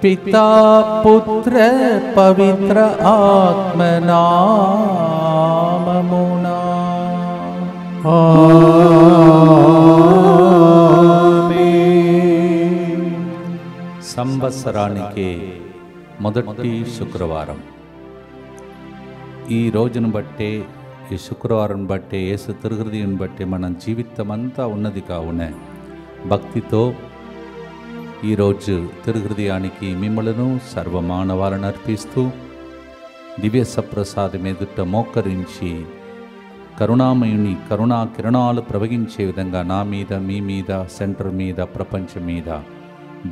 పితా పుత్ర పవిత్ర ఆత్మనామమునా సంవత్సరానికి మొదటి శుక్రవారం. ఈ రోజును బట్టే, ఈ శుక్రవారం బట్టే, యేసు తిరుహృదయం బట్టే మన జీవితం అంతా ఉన్నది కావున భక్తితో ఈరోజు తిరుహృదయానికి మిమ్మలను సర్వమానవాలను అర్పిస్తూ దివ్య సప్రసాదం ఎదుట మోకరించి కరుణామయుని కరుణా కిరణాలు ప్రవహించే విధంగా నా మీద, మీ మీద, సెంటర్ మీద, ప్రపంచం మీద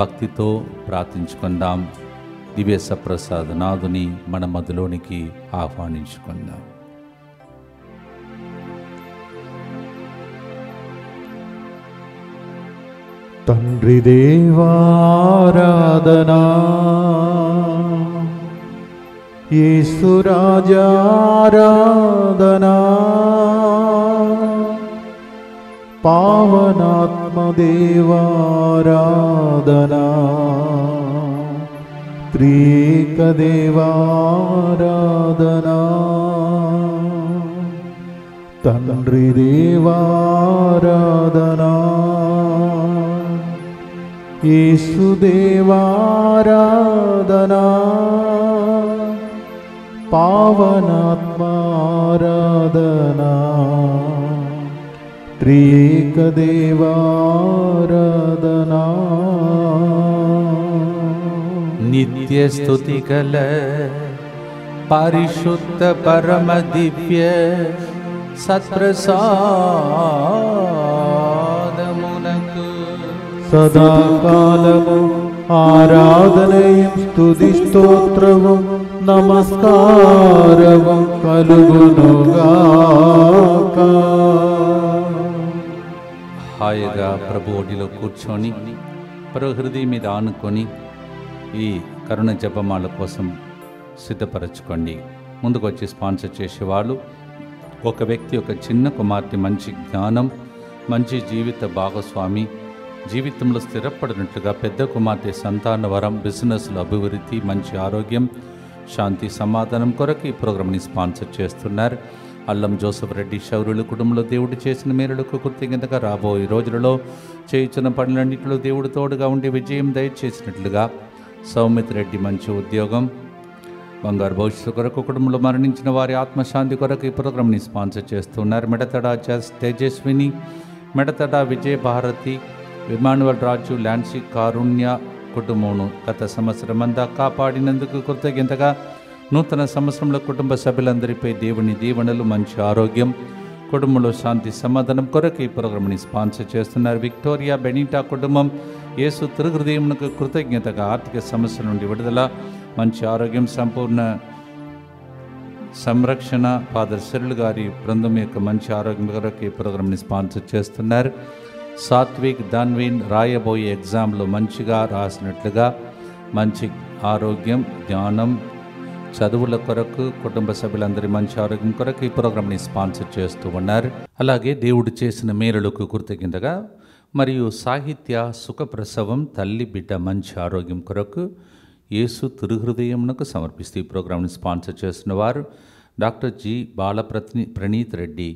భక్తితో ప్రార్థించుకుందాం. దివ్య సప్రసాద నాదుని మన మధ్యలోనికి ఆహ్వానించుకుందాం. తండ్రి దేవారాధనా, యేసు రాజారాధనా, పావనాత్మ దేవారాధనా, త్రియేక దేవారాధనా, తండ్రి దేవారాధనా, యేసు దేవారాధనా, పావనాత్మారాధనా, త్రియేక దేవారాధనా. నిత్య స్తుతి గల పరిశుద్ధ పరమ దివ్య సత్ప్రసాదమునకు సదాకాలము ఆరాధనయం స్తుతి స్తోత్రము నమస్కారము కలుగునుగాక. హాయిగా ప్రభు ఒడిలో కూర్చొని హృదయం మీద ఆనుకొని ఈ కరుణ జపమాల కోసం సిద్ధపరచుకోండి. ముందుకు వచ్చి స్పాన్సర్ చేసేవాళ్ళు, ఒక వ్యక్తి ఒక చిన్న కుమార్తె మంచి జ్ఞానం, మంచి జీవిత భాగస్వామి, జీవితంలో స్థిరపడినట్లుగా పెద్ద కుమార్తె సంతాన వరం, బిజినెస్లో అభివృద్ధి, మంచి ఆరోగ్యం, శాంతి, సమాధానం కొరకు ఈ ప్రోగ్రామ్ని స్పాన్సర్ చేస్తున్నారు. అల్లం జోసఫ్ రెడ్డి శౌర్యులు కుటుంబంలో దేవుడు చేసిన మేలులకు కృతజ్ఞతగా రాబోయే రోజులలో చేయుచున్న పనులన్నింటిలో దేవుడు తోడుగా ఉండి విజయం దయచేసినట్లుగా సౌమిత్ రెడ్డి మంచి ఉద్యోగం, బంగారు భవిష్యత్తు కొరకు కుటుంబంలో మరణించిన వారి ఆత్మశాంతి కొరకు ఈ ప్రోగ్రామ్ని స్పాన్సర్ చేస్తున్నారు. మెడతడ తేజస్విని, మెడతడ విజయభారతి, ఇమానువల్ రాజు, ల్యాన్సీ కారుణ్య కుటుంబమును గత సంవత్సరం అంతా కాపాడినందుకు కృతజ్ఞతగా నూతన సంవత్సరంలో కుటుంబ సభ్యులందరిపై దేవుని దీవెనలు, మంచి ఆరోగ్యం, కుటుంబంలో శాంతి, సమాధానం కొరకు ఈ ప్రోగ్రామ్ని స్పాన్సర్ చేస్తున్నారు. విక్టోరియా బెనిటా కుటుంబం యేసు తిరుహృదయమునకు కృతజ్ఞతగా ఆర్థిక సమస్యల నుండి విడుదల, మంచి ఆరోగ్యం, సంపూర్ణ సంరక్షణ, ఫాదర్ సిరిల్ గారి బృందం యొక్క మంచి ఆరోగ్యం కొరకు ఈ ప్రోగ్రామ్ని స్పాన్సర్ చేస్తున్నారు. సాత్విక్ ధన్వీన్ రాయబోయే ఎగ్జామ్లో మంచిగా రాసినట్లుగా మంచి ఆరోగ్యం, జ్ఞానం, చదువుల కొరకు కుటుంబ సభ్యులందరి మంచి ఆరోగ్యం కొరకు ఈ ప్రోగ్రామ్ని స్పాన్సర్ చేస్తూ ఉన్నారు. అలాగే దేవుడు చేసిన మేలులకు కృతజ్ఞతగా మరియు సాహిత్య సుఖప్రసవం, తల్లి బిడ్డ మంచి ఆరోగ్యం కొరకు యేసు తిరుహృదయమునకు సమర్పిస్తూ ఈ ప్రోగ్రామ్ని స్పాన్సర్ చేస్తున్న వారు doctor G Praneeth Reddy,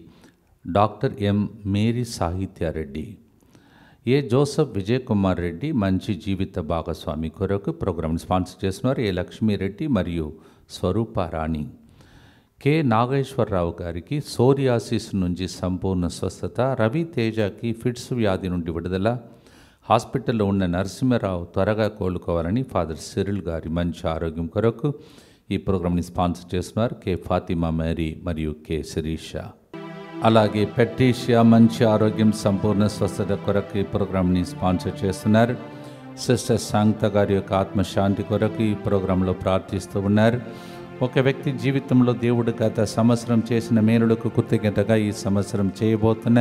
doctor M Mary Sahityareddy, A Joseph Vijay Kumar Reddy మంచి జీవిత భాగస్వామి కొరకు ప్రోగ్రామ్ని స్పాన్సర్ చేస్తున్నారు. ఏ లక్ష్మీరెడ్డి మరియు స్వరూపారాణి, కె నాగేశ్వరరావు గారికి సోరియాసిస్ నుంచి సంపూర్ణ స్వస్థత, రవి తేజకి ఫిట్స్ వ్యాధి నుండి విడుదల, హాస్పిటల్లో ఉన్న నరసింహరావు త్వరగా కోలుకోవాలని ఫాదర్ సిరిల్ గారి మంచి ఆరోగ్యం కొరకు ఈ ప్రోగ్రామ్ని స్పాన్సర్ చేస్తున్నారు. కె ఫాతిమా మేరీ మరియు కె శిరీష. అలాగే పెట్రీషియా మంచి ఆరోగ్యం, సంపూర్ణ స్వస్థత కొరకు ఈ ప్రోగ్రామ్ని స్పాన్సర్ చేస్తున్నారు. సిస్టర్ శాంత గారి యొక్క ఆత్మశాంతి కొరకు ఈ ప్రోగ్రాంలో ప్రార్థిస్తూ ఉన్నారు. ఒక వ్యక్తి జీవితంలో దేవుడు గత సంవత్సరం చేసిన మేలులకు కృతజ్ఞతగా ఈ సంవత్సరం చేయబోతున్న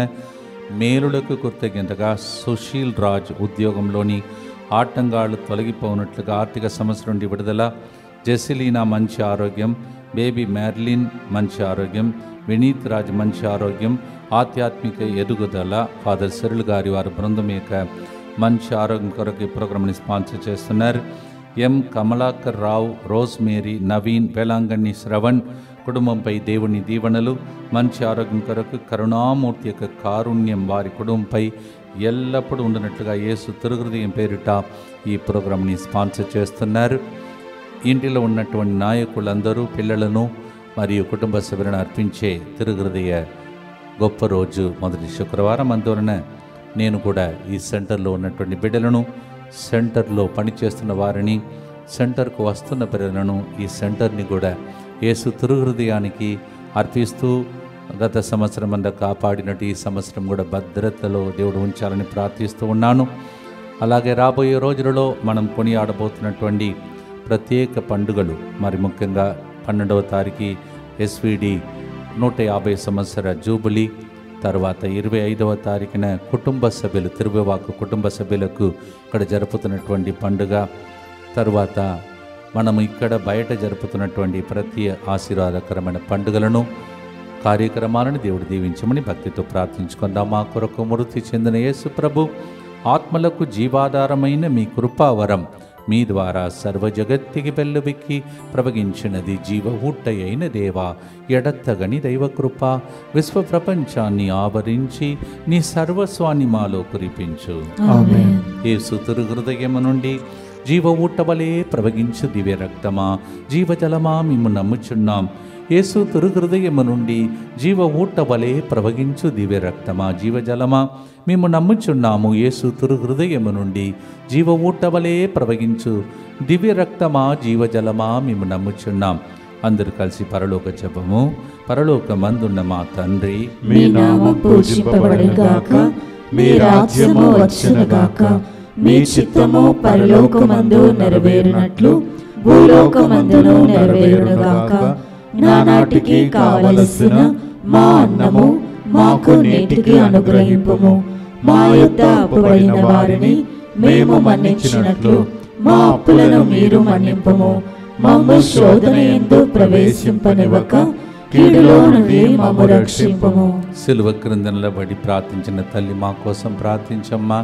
మేలులకు కృతజ్ఞతగా సుశీల్ రాజ్ ఉద్యోగంలోని ఆటంకాలు తొలగిపోనట్లుగా ఆర్థిక సంవత్సరం నుండి విడుదల, జెసిలీనా మంచి ఆరోగ్యం, బేబీ మ్యార్లిన్ మంచి ఆరోగ్యం, వినీత్ రాజ్ మంచి ఆరోగ్యం, ఆధ్యాత్మిక ఎదుగుదల, ఫాదర్ సిరిల్ గారి వారి బృందం యొక్క మంచి ఆరోగ్యం కొరకు ఈ ప్రోగ్రామ్ని స్పాన్సర్ చేస్తున్నారు. ఎం కమలాకర్ రావు, రోజ్మేరీ, నవీన్, వేలాంగణి శ్రవణ్ కుటుంబంపై దేవుని దీవెనలు, మంచి ఆరోగ్యం కొరకు కరుణామూర్తి యొక్క కారుణ్యం వారి కుటుంబంపై ఎల్లప్పుడూ ఉండినట్లుగా యేసు తిరుహృదయం పేరిట ఈ ప్రోగ్రాంని స్పాన్సర్ చేస్తున్నారు. ఇంటిలో ఉన్నటువంటి నాయకులందరూ పిల్లలను మరియు కుటుంబ సభ్యులను అర్పించే తిరుహృదయ గొప్ప రోజు మొదటి శుక్రవారం. అందువలన నేను కూడా ఈ సెంటర్లో ఉన్నటువంటి బిడ్డలను, సెంటర్లో పనిచేస్తున్న వారిని, సెంటర్కు వస్తున్న పిల్లలను, ఈ సెంటర్ని కూడా యేసు తిరుహృదయానికి అర్పిస్తూ గత సంవత్సరం అంతా కాపాడినట్టు ఈ సంవత్సరం కూడా భద్రతలో దేవుడు ఉంచాలని ప్రార్థిస్తూ ఉన్నాను. అలాగే రాబోయే రోజులలో మనం కొనియాడబోతున్నటువంటి ప్రత్యేక పండుగలు, మరి ముఖ్యంగా 12వ తారీఖు ఎస్విడి 150 సంవత్సర జూబిలీ, తర్వాత 25వ తారీఖున కుటుంబ సభ్యులు, తిరువివాకు కుటుంబ సభ్యులకు ఇక్కడ జరుపుతున్నటువంటి పండుగ, తర్వాత మనము ఇక్కడ బయట జరుపుతున్నటువంటి ప్రతి ఆశీర్వాదకరమైన పండుగలను, కార్యక్రమాలను దేవుడు దీవించమని భక్తితో ప్రార్థించుకుందాం. మా కొరకు మృతి చెందిన యేసు ప్రభు ఆత్మలకు జీవాధారమైన మీ కృపావరం మీ ద్వారా సర్వజగత్తికి పెళ్ళుబిక్కి ప్రవగించినది జీవ ఊట్టయైన దేవా, ఎడత్తగని దైవకృప విశ్వ ప్రపంచాన్ని ఆవరించి నీ సర్వస్వాన్ని మాలో కురిపించు. యేసు తిరుహృదయము నుండి జీవ ఊట్టవలే ప్రవగించు దివ్య రక్తమా, జీవజలమా మేము నమ్ముచున్నాం. యేసు తిరుహృదయము నుండి జీవ ఊట్టవలే ప్రవగించు దివ్య రక్తమా, జీవజలమా మేము నమ్ముచున్నాము. యేసు తిరుహృదయము నుండి జీవ ఊట్టవలే ప్రవగించు దివ్య రక్తమా, జీవజలమా మేము నమ్ముచున్నాం. అందరూ కలిసి పరలోక జపము. పరలోకమందున్న మా తండ్రి, మీ నామం పూజింపబడుగాక, మీ రాజ్యము వచ్చునుగాక, మీ చిత్తము పరలోకమందు నెరవేరునట్లు భూలోకమందును నెరవేరునుగాక. నానాటికి కావలసిన మా అన్నము మాకు నేటికి అనుగ్రహింపుము. మా యొద్ద అప్పుబడిన వారిని మేము మన్నించినట్లు మా అప్పులను మీరు మన్నింపుము. మమ్ము శోధన యందు ప్రవేశింపనివ్వక కీడులో నుండి మమ్ము రక్షింపుము. సిలువ క్రింద నిలబడి ప్రార్థించిన తల్లి మా కోసం ప్రార్థించమ్మా.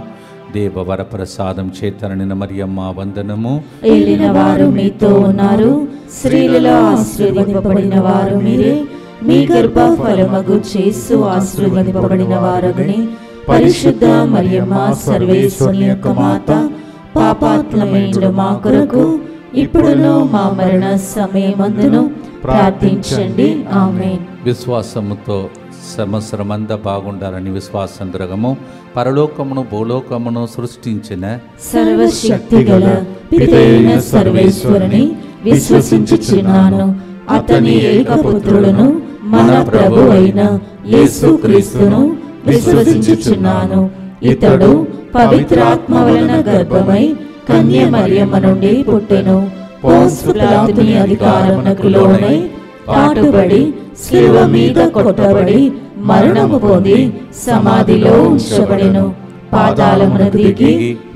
దేవ వరప్రసాదం చేతననిన మరియమ్మ వందనము. ఏలిన వారు మీతో ఉన్నారు, స్త్రీలలో ఆశీర్వదింపబడిన వారు మీరే. మీ గర్భ ఫలమగు యేసు ఆశీర్వదింపబడిన వారగని. పరిశుద్ధ మరియమ్మ సర్వేశ్వరుని యొక్క మాత, పాపాత్ములైన మా కొరకు ఇప్పుడును మా మరణ సమయమందును ప్రార్థించండి. ఆమేన్. విశ్వాసముతో సంవత్సరమంతా బాగుండాలని విశ్వాసం ద్రగము పరలోకమును భూలోకమును సృష్టించిన సర్వశక్తి గల పితైన సర్వేశ్వరుని విశ్వసించుచున్నాను. అతని ఏకపుత్రుడును మన ప్రభు అయిన యేసుక్రీస్తును విశ్వసించుచున్నాను. ఇతడు పవిత్రాత్మ వలన గర్భమై కన్య మరియమ్మ నుండి పుట్టెను. పోన్సు పిలాతుని అధికారమునకు లోనై పాటుబడి శిలువ మీద కొట్టబడి మరణము పొంది సమాధిలో ఉంచబడెను. పాతాళమునకు దిగి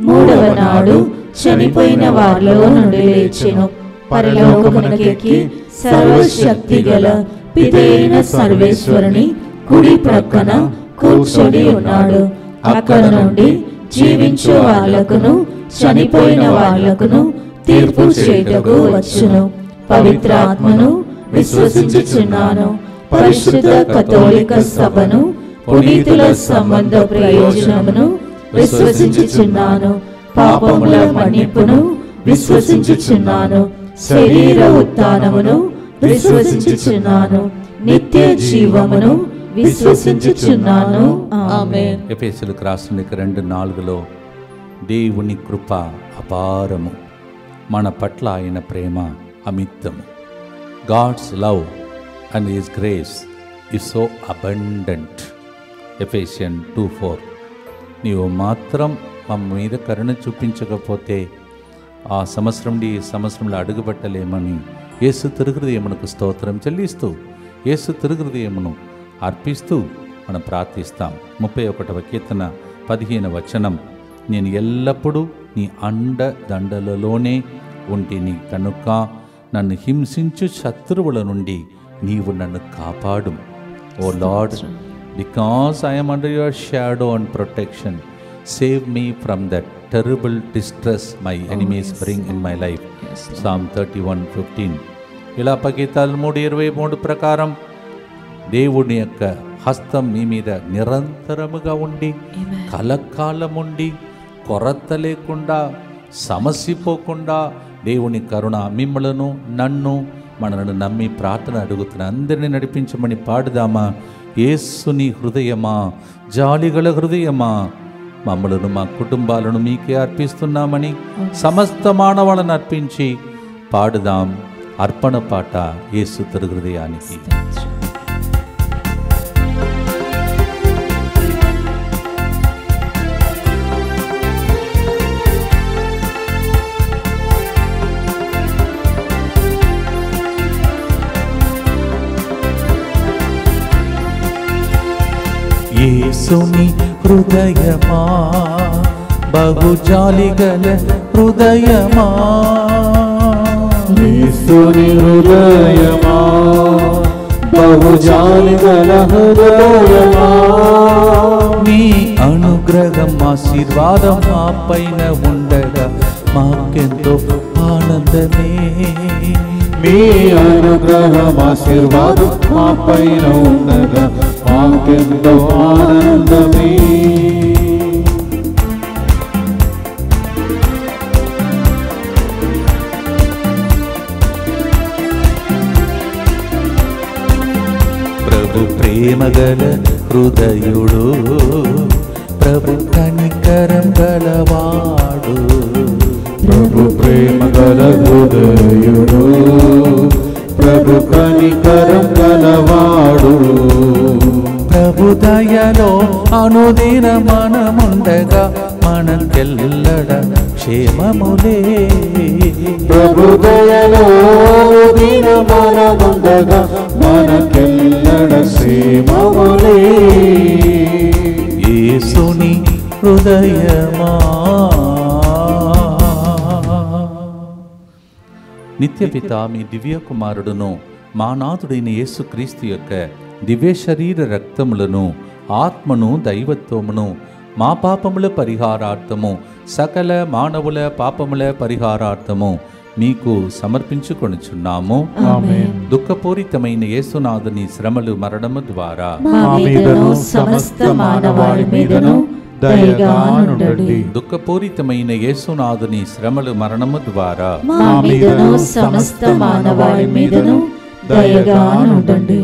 3వ నాడు చనిపోయిన వారిలో నుండి లేచెను. పరలోకమునకెక్కి సర్వశక్తి గల పితైన సర్వేశ్వరుని కుడి ప్రక్కన కూర్చొని ఉన్నాడు. అక్కడ నుండి జీవించు వాళ్ళకును చనిపోయిన వాళ్ళకును తీర్పు చేయుటకు వచ్చును. పవిత్ర ఆత్మను విశ్వసించుచున్నాను. పరిశుద్ధ కథోలిక సభను, పునీతుల సంబంధ ప్రయోజనమును విశ్వసించుచున్నాను. పాపముల మన్నింపును విశ్వసించుచున్నాను. శరీర ఉత్థానమును విశ్వసించుచున్నాను. నిత్య జీవమును విశ్వసించుచున్నాను. ఆమేన్. ఎఫెసీయులకు రాసిన 2:4 దేవుని కృప అపారము, మన పట్ల ఆయన ప్రేమ అమితము. God's love and his grace is so abundant. Ephesian 2:4. నీవు మాత్రం మా మీద కరుణ చూపించకపోతే ఆ సంవత్సరం నుండి ఈ సంవత్సరంలో అడుగుపెట్టలేమని యేసు తిరుహృదయమునకు స్తోత్రం చెల్లిస్తూ, యేసు తిరుహృదయమును అర్పిస్తూ మనం ప్రార్థిస్తాం. 31వ కీర్తన 15వ వచనం, నేను ఎల్లప్పుడూ నీ అండ దండలలోనే ఉంటిని కనుక నన్ను హింసించు శత్రువుల నుండి నీవు నన్ను కాపాడు. O Lord, because I am under your shadow and protection, save me from the terrible distress my enemies bring in my life. Psalm 31:15. విలాపగీతాలు 3:23 ప్రకారం దేవుని యొక్క హస్తం మీ మీద నిరంతరముగా ఉండి కలకాలం ఉండి కొరత లేకుండా సమసిపోకుండా దేవుని కరుణ మిమ్మలను నన్ను మనను నమ్మి ప్రార్థన అడుగుతున్న అందరినీ నడిపించమని పాడుదామా. యేసుని హృదయమా, జాలిగల హృదయమా, మమ్మలను మా కుటుంబాలను మీకే అర్పిస్తున్నామని సమస్త మానవాళ్ళను అర్పించి పాడుదాం అర్పణ పాట యేసు తరు హృదయానికి. యేసుని హృదయమా, బహుజాలిగల హృదయమా, యేసుని హృదయమా, బహుజాలిగల హృదయమా, నీ అనుగ్రహం ఆశీర్వాదం మా పైన ఉండగా మాకెంతో ఆనందమే. మీ అనుగ్రహం ఆశీర్వాదం మా పైన ఉండగా మాకెంతో ఆనందమే. ప్రభు ప్రేమగల హృదయుడు, ప్రభు కనికరం గలవాడు, ప్రభు ప్రేమగల హృదయుడు, ప్రభు కనికరం గలవాడు, ప్రభు దయలో అనుదిన మనముండగా మనకెల్లడ క్షేమములే. ప్రభు దయలో అనుదిన మనముండగా మనకెల్లడ క్షేమములే. యేసుని హృదయమా. నిత్యపిత మీ దివ్య కుమారుడును మా నాథుడైన యేసుక్రీస్తు యొక్క దివ్య శరీర రక్తములను ఆత్మను దైవత్వమును మా పాపముల పరిహారార్థము సకల మానవుల పాపముల పరిహారార్థము మీకు సమర్పించుకొనుచున్నాము. దుఃఖపూరితమైన యేసునాథుని శ్రమలు మరణము ద్వారా సమస్త మానవాళి మీదను దయగా నుండండి. దుఃఖపూరితమైన యేసునాథుని శ్రమలు మరణము ద్వారా మా మీదను సమస్త మానవాళి మీదను దయగా నుండండి.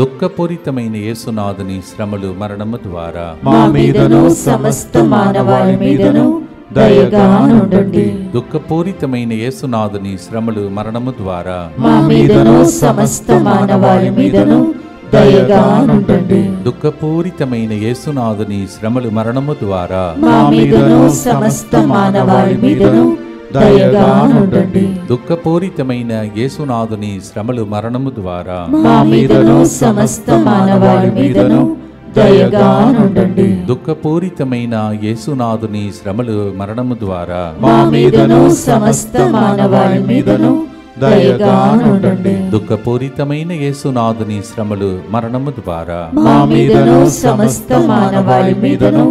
దుఃఖపూరితమైన యేసునాథుని శ్రమలు మరణము ద్వారా మా మీదను సమస్త మానవాళి మీదను దయగా నుండండి. దుఃఖపూరితమైన యేసునాథుని శ్రమలు మరణము ద్వారా మా మీదను సమస్త మానవాళి మీదను దయగా నుండండి. దుఃఖపూరితమైన యేసునాథుని శ్రమలు మరణము ద్వారా మా మీదను సమస్త మానవాళి మీదను దయగా నుండండి. దుఃఖపూరితమైన యేసునాథుని శ్రమలు మరణము ద్వారా మా మీదను సమస్త మానవాళి మీదను దయగా నుండండి. దుఃఖపూరితమైన యేసునాథుని శ్రమలు మరణము ద్వారా మా మీదను సమస్త మానవాళి మీదను దయగా నుండండి. దుఃఖపూరితమైన యేసునాథుని శ్రమలు మరణము ద్వారా మా మీదను సమస్త మానవాళి మీదను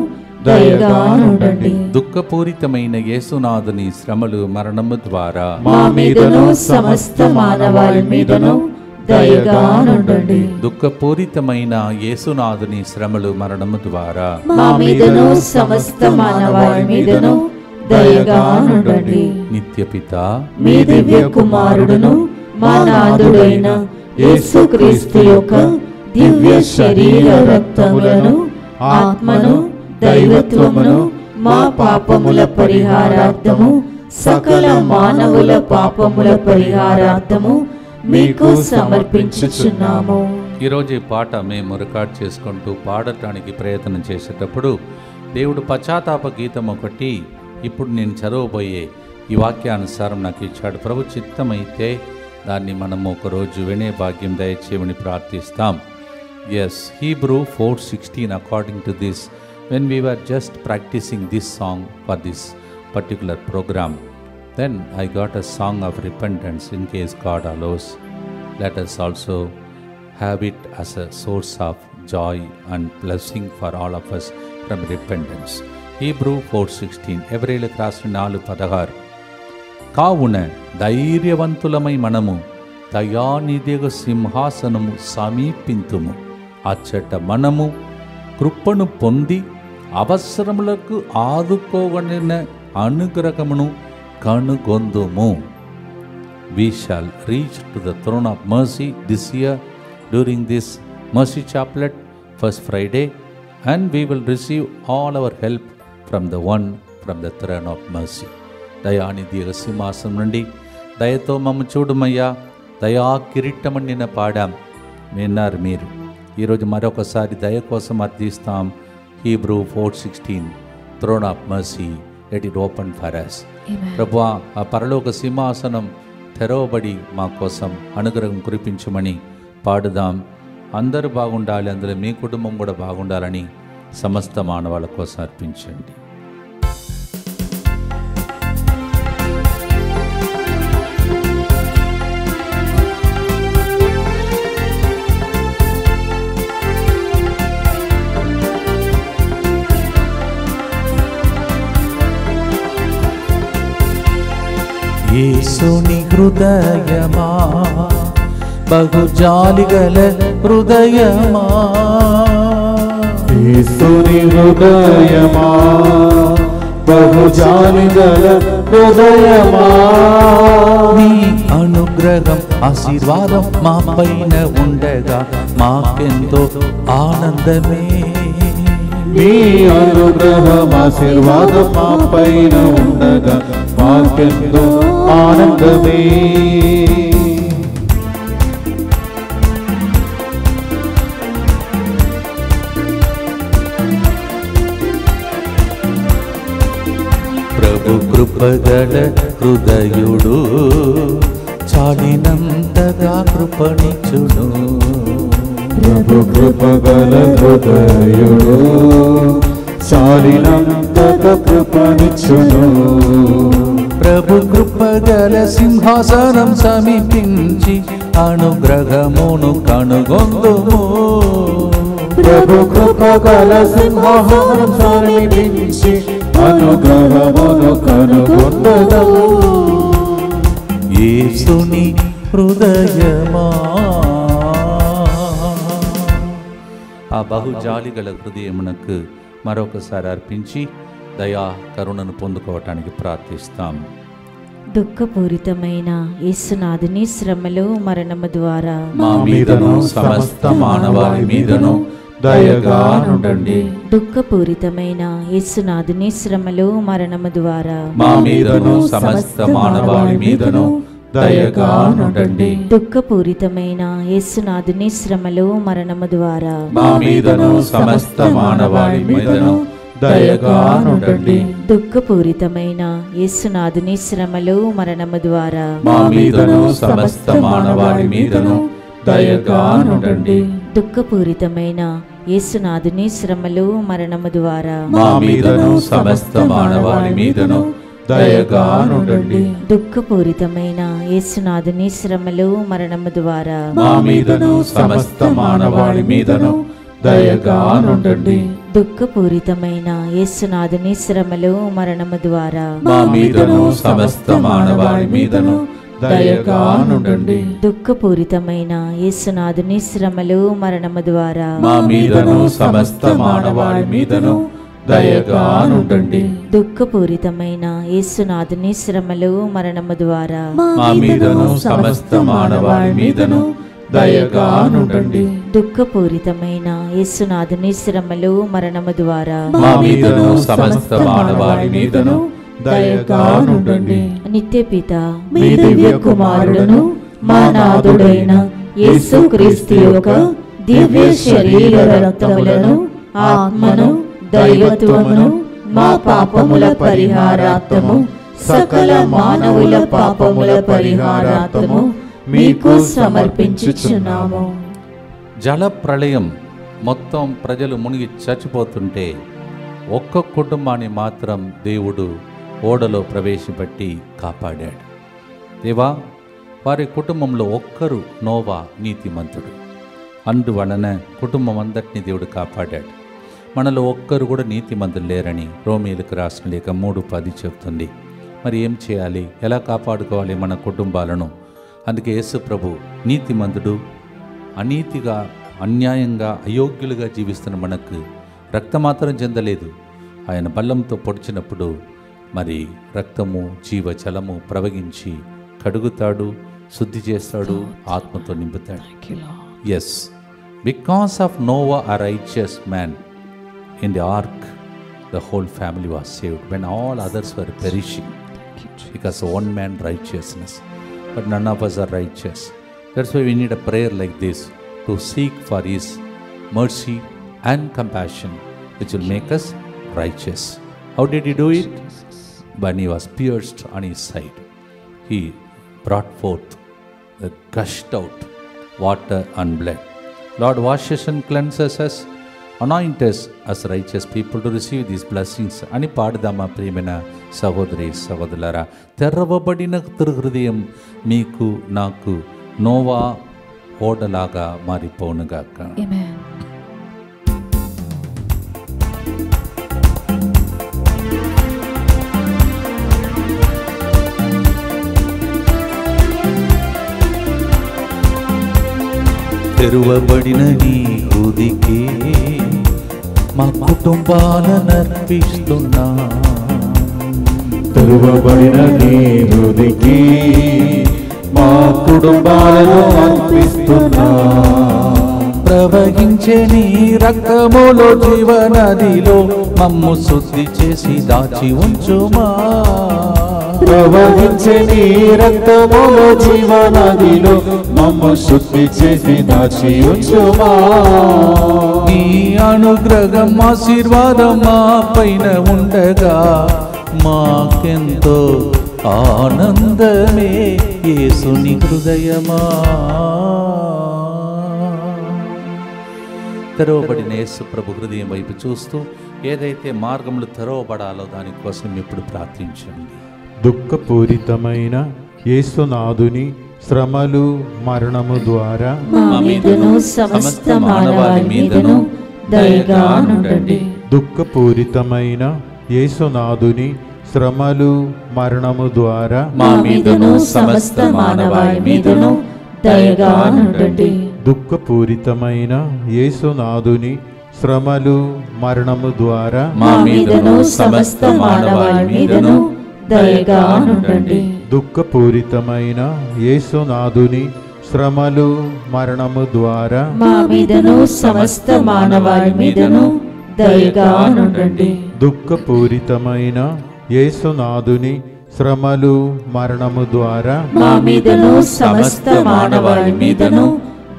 దయగా నుండండి. దుఃఖపూరితమైన యేసునాథుని శ్రమలు మరణము ద్వారా మా మీదను సమస్త మానవాళి మీదను దయగా నుండండి. దుఃఖపూరితమైన యేసునాథుని శ్రమలు మరణము ద్వారా మా మీదను సమస్త మానవాళి మీదను దయగా నుండండి. నిత్యపిత మీ దివ్య కుమారుడును మా నాథుడైన యేసుక్రీస్తు యొక్క దివ్య శరీర రక్తములను ఆత్మను దైవత్వమును మా పాపముల పరిహారార్థము సకల మానవుల పాపముల పరిహారార్థము మీకు సమర్పించుచున్నాము. ఈరోజు ఈ పాట మేము రికార్డ్ చేసుకుంటూ పాడటానికి ప్రయత్నం చేసేటప్పుడు దేవుడు పశ్చాత్తాప గీతం ఒకటి ఇప్పుడు నేను చదవబోయే ఈ వాక్యానుసారం నాకు ఇచ్చాడు. ప్రభు చిత్తమైతే దాన్ని మనము ఒకరోజు వినే భాగ్యం దయచేయమని ప్రార్థిస్తాం. Yes, Hebrew 4:16 according to this, when we were just practicing this song for this particular program, then I got a song of repentance in case God allows. Let us also have it as a source of joy and blessing for all of us from repentance. Hebrew 4:16 హెబ్రీయులకు రాసిన 4:16 కావున ధైర్యవంతులమై మనము దయానిధిగు సింహాసనము సమీపింతుము, అచ్చట మనము కృపను పొంది అవసరములకు ఆదుకోగలిగిన అనుగ్రహమును కనుగొందుము. We shall reach to the throne of mercy this year during this mercy chaplet first Friday, and we will receive all our help from the one from the throne of mercy. దయానిధి సింహాసనం నుండి దయతో మమ్మ చూడుమయ్యా, దయా కిరీటమని నిన్న పాడాం, విన్నారు మీరు. ఈరోజు మరొకసారి దయ కోసం అర్థిస్తాం. Hebrew 4:16 throne of mercy, let it open for us. ప్రభువా, ఆ పరలోక సింహాసనం తెరవబడి మా కోసం అనుగ్రహం కురిపించమని పాడుదాం. అందరూ బాగుండాలి, అందులో మీ కుటుంబం కూడా బాగుండాలని సమస్త మానవాళి కోసం అర్పించండి. యేసుని హృదయమా, బహుజాలిగల హృదయమా, యేసుని హృదయమా, బహుజాలిగల హృదయమా, నీ అనుగ్రహం ఆశీర్వాదం మా పైన ఉండగా మాకెంతో ఆనందమే. నీ అనుగ్రహం ఆశీర్వాదం మా పైన ఉండగా మాకెంతో ఆనందమే. ప్రభు కృపగల హృదయుడు చాలినంతగా కృపణించును. ప్రభు కృపగల హృదయుడు చాలినంతగా కృపణించును. ప్రభు కృపగల సింహాసనం సమీపించి అనుగ్రహమును కనుగొందుము. ప్రభు కృపగల సింహాసనం సమీపించి అనుగ్రహమును కనుగొందుము. యేసుని హృదయమా, ఆ బహుజాలి గల హృదయమునకు మరొకసారి అర్పించి దయా కరుణను పొందుకోవటానికి ప్రార్థిస్తాం. దుఃఖపూరితమైన యేసునాథుని శ్రమలు మరణము ద్వారా మా మీదను సమస్త మానవాళి మీదను దయగా నుండండి. దుఃఖపూరితమైన యేసునాథుని శ్రమలు మరణము ద్వారా మా మీదను సమస్త మానవాళి మీదను దయగా నుండండి. దుఃఖపూరితమైన యేసునాథుని శ్రమలు మరణము ద్వారా మా మీదను సమస్త మానవాళి మీదను దయగా నుండండి. దుఃఖపూరితమైన యేసునాథుని శ్రమలు మరణము ద్వారా మా మీదను సమస్త మానవాళి మీదను దయగా నుండండి. దుఃఖపూరితమైన యేసునాథుని శ్రమలు మరణము ద్వారా మా మీదను సమస్త మానవాళి మీదను దయగా నుండండి. దుఃఖపూరితమైన యేసునాథుని శ్రమలు మరణము ద్వారా మా మీదను సమస్త మానవాళి మీదను దయగా నుండండి. దుఃఖపూరితమైన యేసునాథుని శ్రమలు మరణము ద్వారా మా మీదను సమస్త మానవాళి మీదను దయగా నుండండి. దుఃఖపూరితమైన యేసునాథుని శ్రమలు మరణము ద్వారా మా మీదను సమస్త మానవాళి మీదను దయగా నుండండి. దుఃఖపూరితమైన యేసునాథుని శ్రమలు మరణము ద్వారా మా మీదను సమస్త మానవాళి మీదను దయగా నుండండి. దుఃఖపూరితమైన యేసునాథుని శ్రమలు మరణము ద్వారా మా మీదను సమస్త మానవాళి మీదను దయగా నుండండి. నిత్యపిత మీ దివ్య కుమారుడును మా నాథుడైన యేసుక్రీస్తు యొక్క దివ్య శరీర రక్తములను ఆత్మను దైవత్వమును మా పాపముల పరిహారార్థము సకల మానవుల పాపముల పరిహారార్థము మీకు సమర్పించుచున్నాము. జల ప్రళయం మొత్తం ప్రజలు మునిగి చచ్చిపోతుంటే ఒక్క కుటుంబాన్ని మాత్రం దేవుడు ఓడలో ప్రవేశపెట్టి కాపాడాడు. దేవా, వారి కుటుంబంలో ఒక్కరు నోవా నీతిమంతుడు. అందువలన కుటుంబం అందరినీ దేవుడు కాపాడాడు. మనలో ఒక్కరు కూడా నీతిమంతులు లేరని రోమీయులకు రాసిన లేఖ 3:10 చెప్తుంది. మరి ఏం చేయాలి? ఎలా కాపాడుకోవాలి మన కుటుంబాలను? అందుకే యేసు ప్రభు నీతిమంతుడు, అనీతిగా అన్యాయంగా అయోగ్యులుగా జీవిస్తున్న మనకు రక్తమాత్రం చెందలేదు. ఆయన బల్లంతో పొడిచినప్పుడు మరి రక్తము జీవజలము ప్రవహించి కడుగుతాడు, శుద్ధి చేస్తాడు, ఆత్మతో నింపుతాడు. Yes, because of Noah a righteous man in the ark, the whole family was saved when all others were perishing, because one man righteousness, but none of us are righteous. That's why we need a prayer like this to seek for his mercy and compassion, which will make us righteous. How did he do it? When he was pierced on his side, he brought forth, gushed out water and blood. Lord, wash us and cleanses us, anoint us as righteous people to receive these blessings అని పాడదామా ప్రియమైన సహోదరి సహోదరులారా? తెరవబడిన హృదయం మీకు నాకు Noah ఓడలాగా మారిపోనుగాక. Amen. తెరువబడిన నీ హృదికి మా కుటుంబాలను అర్పిస్తున్నా. తెరువబడిన నీ హృదికి మా కుటుంబాలను అర్పిస్తున్నా. ప్రవహించే నీ రక్తములో జీవనదిలో మమ్ము శుద్ధి చేసి దాచి ఉంచుమా. ప్రవహించే నీ రక్తములో జీవనదిలో మమ్ము శుద్ధి చేసి దాచి ఉంచుమా. నీ అనుగ్రహం ఆశీర్వాదం మా పైన ఉండగా మాకెంతో ఆనందమే యేసుని హృదయమా. తెరవబడిన యేసు ప్రభు హృదయం వైపు చూస్తూ ఏదైతే మార్గములు తెరవబడాలో దానికోసం ఇప్పుడు ప్రార్థించండి. దుఃఖపూరితమైన యేసునాథుని శ్రమలు మరణము ద్వారా మా మీదను సమస్త మానవాళి మీదను దయగా నుండండి. దుఃఖపూరితమైన యేసునాథుని శ్రమలు మరణము ద్వారా మా మీదను సమస్త మానవాళి మీదను దయగా నుండండి. దుఃఖపూరితమైన యేసునాథుని శ్రమలు మరణము ద్వారా మా మీదను సమస్త మానవాళి మీదను దయగా నుండండి. దుఃఖపూరితమైన యేసునాథుని శ్రమలు మరణము ద్వారా మా మీదను సమస్త మానవాళి మీదను దయగా నుండండి. దుఃఖపూరితమైన యేసునాథుని శ్రమలు మరణము ద్వారా మా మీదను సమస్త మానవాళి మీదను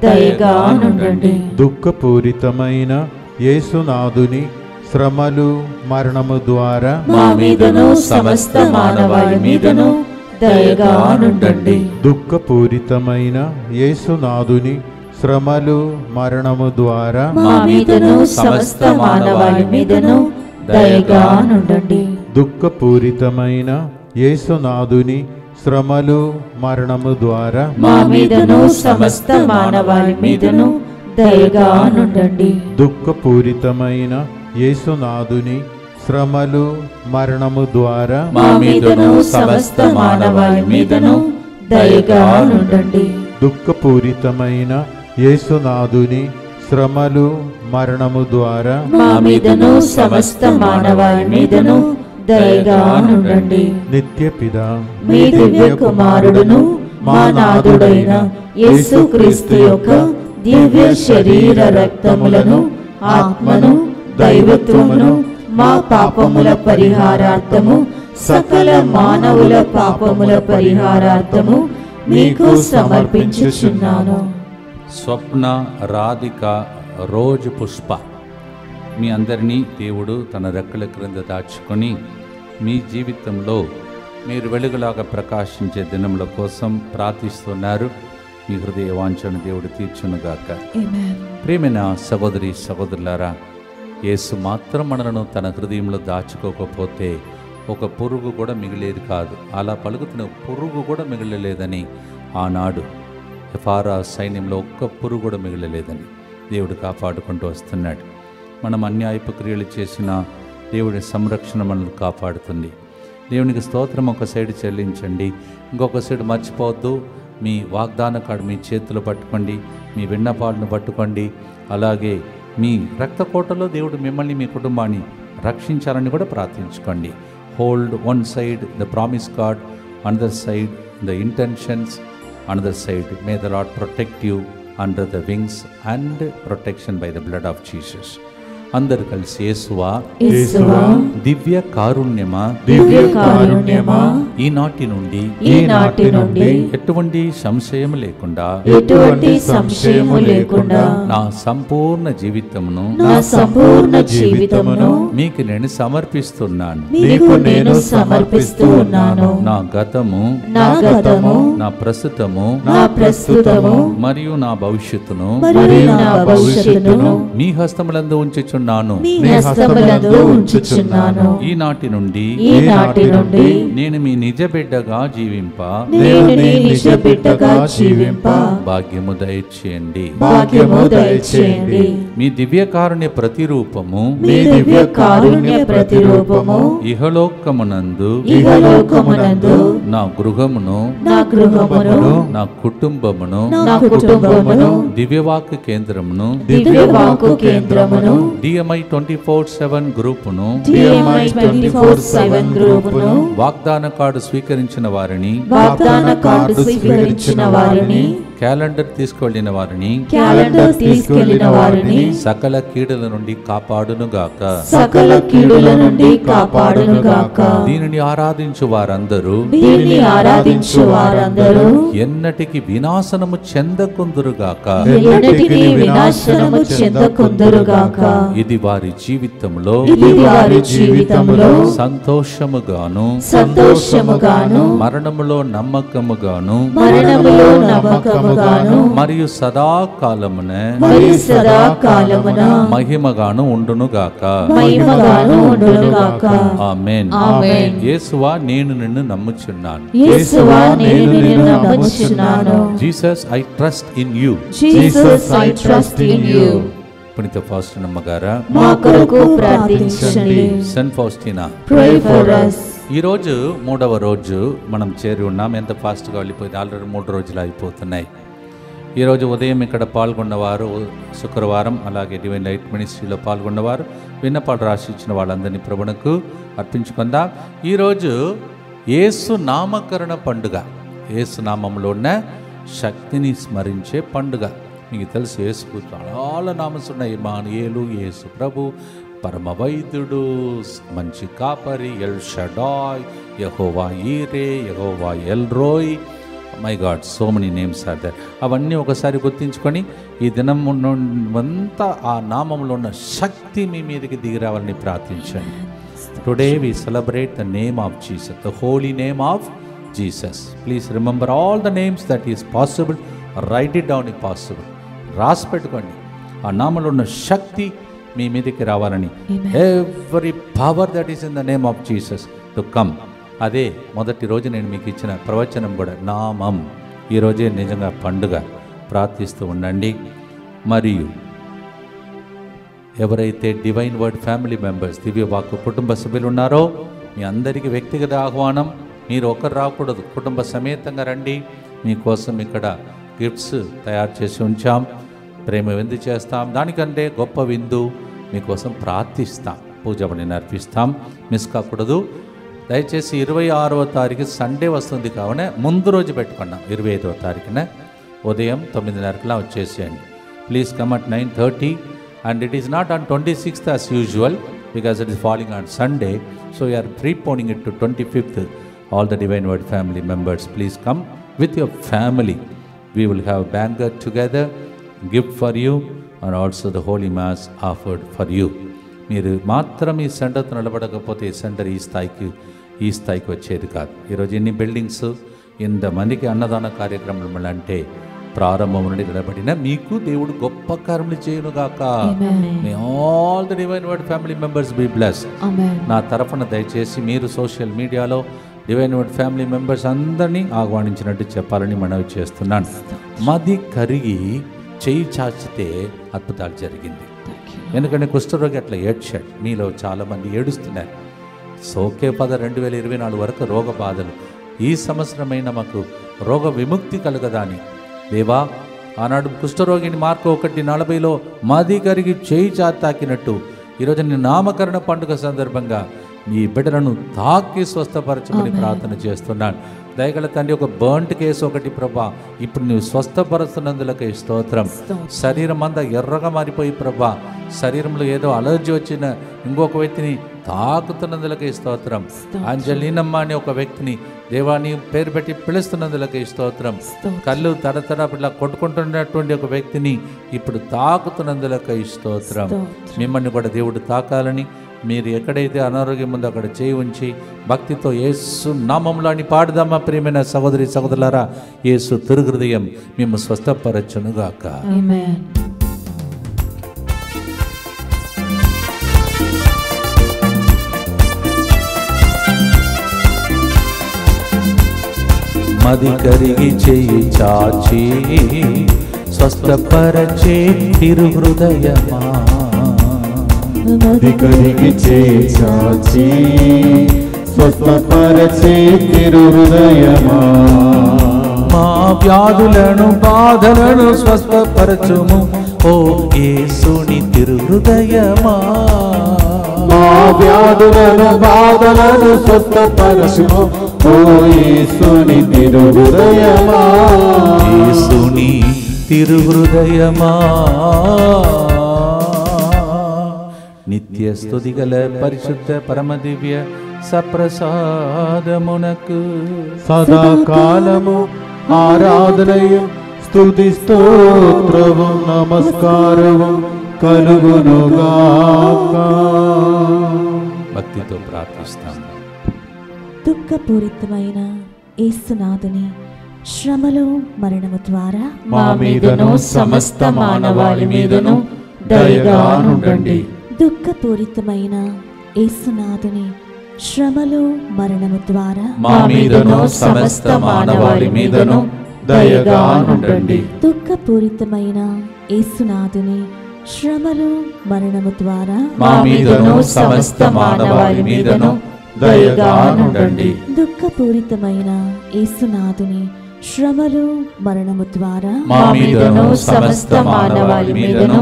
దయగా నుండండి. దుఃఖపూరితమైన యేసునాథుని శ్రమలు మరణము ద్వారా మా మీదను సమస్త మానవాళి మీదను దయగా నుండండి. దుఃఖపూరితమైన యేసునాథుని శ్రమలు మరణము ద్వారా మా మీదను సమస్త మానవాళి మీదను దయగా నుండండి. దుఃఖపూరితమైన యేసునాథుని శ్రమలు మరణము ద్వారా మా మీదను సమస్త మానవాళి మీదను దయగా నుండండి. దుఃఖపూరితమైన యేసునాథుని శ్రమలు మరణము ద్వారా మా మీదను సమస్త మానవాళి మీదను దయగా నుండండి. దుఃఖపూరితమైన యేసునాథుని శ్రమలు మరణము ద్వారా మా మీదను సమస్త మానవాళి మీదను దయగా నుండండి. నిత్యపిత మీ దివ్య కుమారుడును మా నాథుడైన యేసుక్రీస్తు యొక్క దివ్య శరీర రక్తములను ఆత్మను దైవత్వమును మా పాపముల పరిహారార్థము సకల మానవుల పాపముల పరిహారార్థము మీకు సమర్పించుచున్నాను. స్వప్న, రాధిక, రోజు పుష్ప మీ అందరినీ దేవుడు తన రెక్కల క్రింద దాచుకొని మీ జీవితంలో మీరు వెలుగులాగా ప్రకాశించే దినముల కోసం ప్రార్థిస్తున్నారు. మీ హృదయ వాంఛను దేవుడు తీర్చునుగాక. ప్రియమైన సహోదరి సహోదరులారా, యేసు మాత్రం మనలను తన హృదయంలో దాచుకోకపోతే ఒక పురుగు కూడా మిగిలేది కాదు. అలా పలుకుతున్న పురుగు కూడా మిగలలేదని ఆనాడు ఫారా సైన్యంలో ఒక్క పురుగు కూడా మిగలలేదని దేవుడు కాపాడుకుంటూ వస్తున్నాడు. మనం అన్యాయపు క్రియలు చేసిన దేవుడి సంరక్షణ మనల్ని కాపాడుతుంది. దేవునికి స్తోత్రం. ఒక సైడ్ చెల్లించండి, ఇంకొక సైడ్ మర్చిపోవద్దు. మీ వాగ్దాన కార్డు మీ చేతిలో పట్టుకోండి, మీ విన్నపాలను పట్టుకోండి. అలాగే మీ రక్తకోటలో దేవుడు మిమ్మల్ని మీ కుటుంబాన్ని రక్షించాలని కూడా ప్రార్థించుకోండి. Hold one side the promise card, another side the intentions, another side may the Lord protect you under the wings and protection by the blood of Jesus. అందరు కలిసి యేసువా దివ్య కారుణ్యమా ఈనాటి నుండి ఎటువంటి సంశయం లేకుండా నా సంపూర్ణ జీవితమును మీకు నేను సమర్పిస్తున్నాను. నా గతము నా ప్రస్తుతము మరియు నా భవిష్యత్తును మీ హస్తములందు ఉంచుచున్నాను. ఈనాటి నుండి నేను మీ నిజ బిడ్డగా జీవింప భాగ్యము దయచేయండి. మీ దివ్య కారుణ్య ప్రతిరూపము ఇహలోకమునందు నా గృహమును నా కుటుంబమును దివ్యవాక్య కేంద్రమును DMI 24/7 గ్రూపును వాగ్దాన కార్డు స్వీకరించిన వారిని క్యాలెండర్ తీసుకెళ్లిన వారిని సకల కీడుల నుండి కాపాడునుగాక. దీనిని ఆరాధించు వారందరూ ఎన్నటికి వినాశనము చెందకుందురుగాక. ఇది వారి జీవితంలో సంతోషముగాను మరణములో నమ్మకముగాను మరియు సదాకాలమున మహిమగాను ఉండునుగాక. ఆమేన్. యేసువా నేను నిన్ను నమ్ముచున్నాను. Jesus I trust in you. పునీత ఫాస్టినా అమ్మగారా మా కొరకు ప్రార్థించండి. Saint Faustina Pray for us. ఈరోజు 3వ రోజు మనం చేరి ఉన్నాం. ఎంత ఫాస్ట్గా వెళ్ళిపోయింది, ఆల్రెడీ 3 రోజులు అయిపోతున్నాయి. ఈరోజు ఉదయం ఇక్కడ పాల్గొన్నవారు, శుక్రవారం అలాగే డివైన్ లైట్ మినిస్ట్రీలో పాల్గొన్నవారు, విన్నపాలు రాసి ఇచ్చిన వాళ్ళందరినీ ప్రభువునకు అర్పించుకుందాం. ఈరోజు యేసు నామకరణ పండుగ, యేసు నామంలో ఉన్న శక్తిని స్మరించే పండుగ. మీకు తెలుసు యేసుకు చాలా నామస్ ఉన్నాయి. ఇమ్మానుయేలు, యేసు ప్రభు, పరమ వైద్యుడు, మంచి కాపరి, L Shaddai, Jehovah Jireh, Jehovah El Roi. My God, so many names are there. అవన్నీ ఒకసారి గుర్తించుకొని ఈ దినం అంతా ఆ నామంలో ఉన్న శక్తి మీ మీదకి దిగిరావాలని ప్రార్థించండి. Today we celebrate the name of Jesus, the holy name of Jesus. Please remember all the names that is possible. Write it down if possible. రాసి పెట్టుకోండి. ఆ నామంలో ఉన్న శక్తి మీ మీదకి రావాలని. Every power that is in the name of Jesus to come. అదే మొదటి రోజు నేను మీకు ఇచ్చిన ప్రవచనం కూడా, నామం. ఈరోజే నిజంగా పండుగ. ప్రార్థిస్తూ ఉండండి. మరియు ఎవరైతే డివైన్ వర్డ్ ఫ్యామిలీ మెంబర్స్, దివ్యవాక్కు కుటుంబ సభ్యులు ఉన్నారో మీ అందరికీ వ్యక్తిగత ఆహ్వానం. మీరు ఒకరు రాకూడదు, కుటుంబ సమేతంగా రండి. మీకోసం ఇక్కడ గిఫ్ట్స్ తయారు చేసి ఉంచాం. ప్రేమ విందు చేస్తాం. దానికంటే గొప్ప విందు మీకోసం ప్రార్థిస్తాం, పూజ బలిని అర్పిస్తాం. మిస్ కాకూడదు. దయచేసి 26వ తారీఖు సండే వస్తుంది కావున ముందు రోజు పెట్టుకున్నాం. 25వ తారీఖున ఉదయం 9:30 వచ్చేసేయండి. Please come at 9:30. And it is not on 26th as usual because it is falling on Sunday. So we are preponing it to 25th. All the Divine Word family members, please come with your family. We will have banquet together, gift for you, and also the Holy Mass offered for you. మీరు మాత్రం ఈ సెంటర్తో నిలబడకపోతే ఈ centre ఈ స్థాయికి వచ్చేది కాదు. ఈరోజు ఎన్ని బిల్డింగ్స్, ఇంతమందికి అన్నదాన కార్యక్రమం అంటే ప్రారంభం నుండి నిలబడిన మీకు దేవుడు గొప్ప కార్యములు చేయునుగాక. May all the divine word family members be blessed. నా తరఫున దయచేసి మీరు సోషల్ మీడియాలో డివైన్ వర్డ్ ఫ్యామిలీ మెంబర్స్ అందరినీ ఆహ్వానించినట్టు చెప్పాలని మనవి చేస్తున్నాను. మది కరిగి చేయి చాచితే అద్భుతాలు జరిగింది. ఎందుకంటే కుష్ఠరోగి అట్లా ఏడ్చాడు. మీలో చాలామంది ఏడుస్తున్నారు. సోకే పద 2024 వరకు రోగ బాధలు, ఈ సంవత్సరమైన మాకు రోగ విముక్తి కలుగదా అని దేవా, ఆనాడు కుష్ఠరోగిని మార్కు 1:40 మాది కరిగి చేయి తాకినట్టు ఈరోజు నీ నామకరణ పండుగ సందర్భంగా నీ బిడ్డలను తాకి స్వస్థపరచమని ప్రార్థన చేస్తున్నాను. దయగల తండ్రి, ఒక బర్న్ట్ కేసు ఒకటి ప్రభా, ఇప్పుడు నువ్వు స్వస్థపరుస్తున్నందులకే స్తోత్రం. శరీరం అంతా ఎర్రగా మారిపోయి ప్రభా, శరీరంలో ఏదో అలర్జీ వచ్చిన ఇంకొక వ్యక్తిని తాకుతున్నందులకే స్తోత్రం. అంజలీనమ్మ అనే ఒక వ్యక్తిని దేవాని పేరు పెట్టి పిలుస్తున్నందులకే స్తోత్రం. కళ్ళు తడతడ ఇట్లా కొట్టుకుంటున్నటువంటి ఒక వ్యక్తిని ఇప్పుడు తాకుతున్నందులకే స్తోత్రం. మిమ్మల్ని కూడా దేవుడు తాకాలని, మీరు ఎక్కడైతే అనారోగ్యం ఉందో అక్కడ చేయి ఉంచి భక్తితో యేసు నామంలో అని పాడుదామా. ప్రియమైన సహోదరి సహోదరులారా, యేసు తిరుహృదయం మేము స్వస్థపరచునుగాక. ఆమేన్. మది కరిగి చేయి చాచి స్వస్థపరచే తిరుహృదయమా, మది కరిగి చేయి చాచి స్వస్థపరచే తిరుహృదయమా, మా వ్యాధులను బాధలను స్వస్థపరచుము ఓ యేసుని తిరుహృదయమా, మా వ్యాధులను బాధలను స్వస్థపరచుము ఓ యేసుని తిరుహృదయమా, యేసుని తిరుహృదయమా. నిత్య స్తుతిగల పరిశుద్ధ పరమదివ్య సప్రసాదమునకు సదాకాలము ఆరాధనయు స్తుతి స్తోత్రము నమస్కారము కలుగునుగాక. భక్తితో ప్రార్థిస్తాము. దుఃఖపూరితమైన యేసునాథుని శ్రమలు మరణము ద్వారా మా మీదను సమస్త మానవాళి మీదను దయగా నుండండి. దుఃఖపూరితమైన యేసునాథుని శ్రమలు మరణము ద్వారా మా మీదను సమస్త మానవాళి మీదను దయగా నుండండి. దుఃఖపూరితమైన యేసునాథుని శ్రమలు మరణము ద్వారా మా మీదను సమస్త మానవాళి మీదను దయగా నుండండి. దుఃఖపూరితమైన యేసునాథుని శ్రమలు మరణము ద్వారా మా మీదను సమస్త మానవాళి మీదను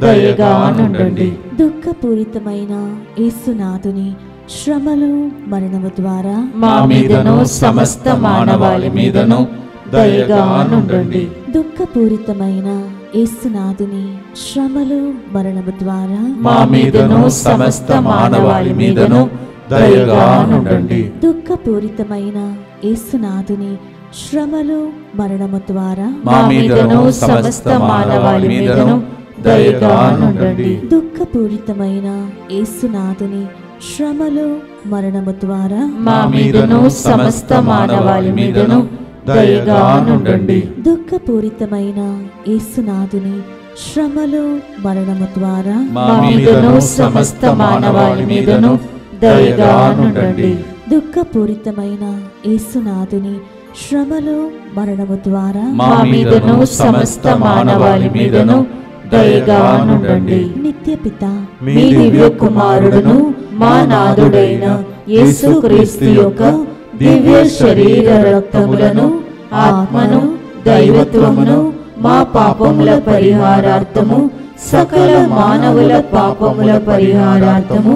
దయగా నుండండి. దుఃఖపూరితమైన యేసునాథుని శ్రమలు మరణము ద్వారా మా మీదను సమస్త మానవాళి మీదను దయగా నుండండి. దుఃఖపూరితమైన యేసునాథుని శ్రమలు మరణము ద్వారా మా మీదను సమస్త మానవాళి మీదను దయగా నుండండి. దుఃఖపూరితమైన యేసునాథుని శ్రమలు మరణము ద్వారా మా మీదను సమస్త మానవాళి మీదను దయగా నుండండి. దుఃఖపూరితమైన యేసునాథుని శ్రమలు మరణము ద్వారా మా మీదను సమస్త మానవాళి మీదను దయగా నుండండి. దుఃఖపూరితమైన యేసునాథుని శ్రమలు మరణము ద్వారా మా మీదను సమస్త మానవాళి మీదను దయగా నుండండి. దుఃఖపూరితమైన యేసునాథుని శ్రమలు మరణము ద్వారా మా మీదను సమస్త మానవాళి మీదను దయగా నుండండి. నిత్య పిత మీ దివ్య కుమారుడును మా నాథుడైన యేసుక్రీస్తు యొక్క దివ్య శరీర రక్తములను ఆత్మను దైవత్వమును మా పాపముల పరిహారార్థము సకల మానవుల పాపముల పరిహారార్థము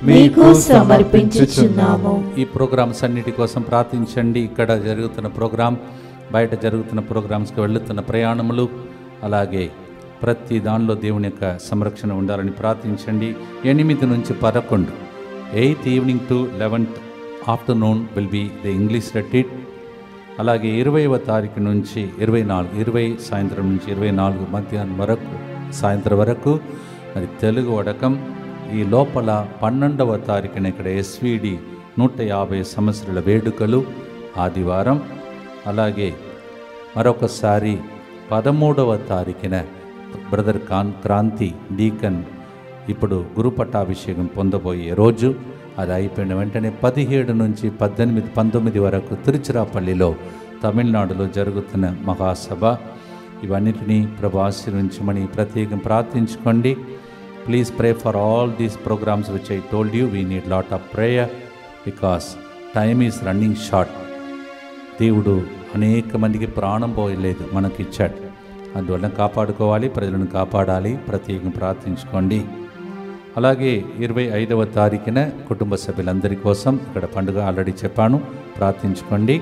మీకు సమర్పించుచున్నాము. ఈ ప్రోగ్రామ్స్ అన్నిటి కోసం ప్రార్థించండి. ఇక్కడ జరుగుతున్న ప్రోగ్రాం, బయట జరుగుతున్న ప్రోగ్రామ్స్కి వెళ్తున్న ప్రయాణములు, అలాగే ప్రతి దానిలో దేవుని యొక్క సంరక్షణ ఉండాలని ప్రార్థించండి. 8 నుంచి 11 8th evening to 11th afternoon will be the English retreat. అలాగే 20వ తారీఖు నుంచి 20 సాయంత్రం నుంచి 24 మధ్యాహ్నం వరకు సాయంత్రం వరకు మరి తెలుగు వడకం. ఈ లోపల 12వ తారీఖున ఇక్కడ ఎస్విడి 150 సంవత్సరాల వేడుకలు ఆదివారం. అలాగే మరొకసారి 13వ తారీఖున బ్రదర్ క్రాంతి డీకన్ ఇప్పుడు గురుపట్టాభిషేకం పొందబోయే రోజు. అది అయిపోయిన వెంటనే 17 నుంచి 18, 19 వరకు తిరుచిరాపల్లిలో తమిళనాడులో జరుగుతున్న మహాసభ. ఇవన్నిటినీ ప్రభు ఆశీర్వించమని ప్రత్యేకం ప్రార్థించుకోండి. Please pray for all these programs which I told you. We need lot of prayer because time is running short. దేవుడు అనేక మందికి ప్రాణం పోయలేదు, మనకి ఇచ్చాడు. అందువల్ల కాపాడుకోవాలి, ప్రజలను కాపాడాలి. ప్రత్యేకంగా ప్రార్థించుకోండి. అలాగే 25వ తారీఖున కుటుంబ సభ్యులందరి కోసం ఇక్కడ పండుగ ఆల్రెడీ చెప్పాను, ప్రార్థించుకోండి.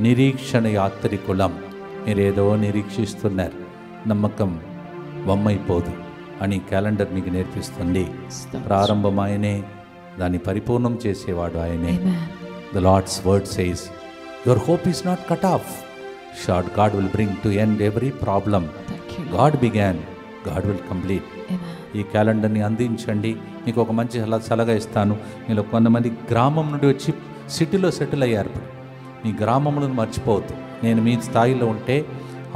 నిరీక్షణ యాత్రికులం, మీరేదో నిరీక్షిస్తున్నారు, నమ్మకం వమ్మైపోదు అని క్యాలెండర్ మీకు నేర్పిస్తుంది. ప్రారంభం ఆయనే, దాన్ని పరిపూర్ణం చేసేవాడు ఆయనే. The Lord's word says, your hope is not cut off. Short, God will bring to end every problem. God began, God will complete. ఈ క్యాలెండర్ని అందించండి. మీకు ఒక మంచి సలహా ఇస్తాను. మీరు కొంతమంది గ్రామం నుండి వచ్చి సిటీలో సెటిల్ అయ్యారు. మీ గ్రామములను మర్చిపోవద్దు. నేను మీ స్థాయిలో ఉంటే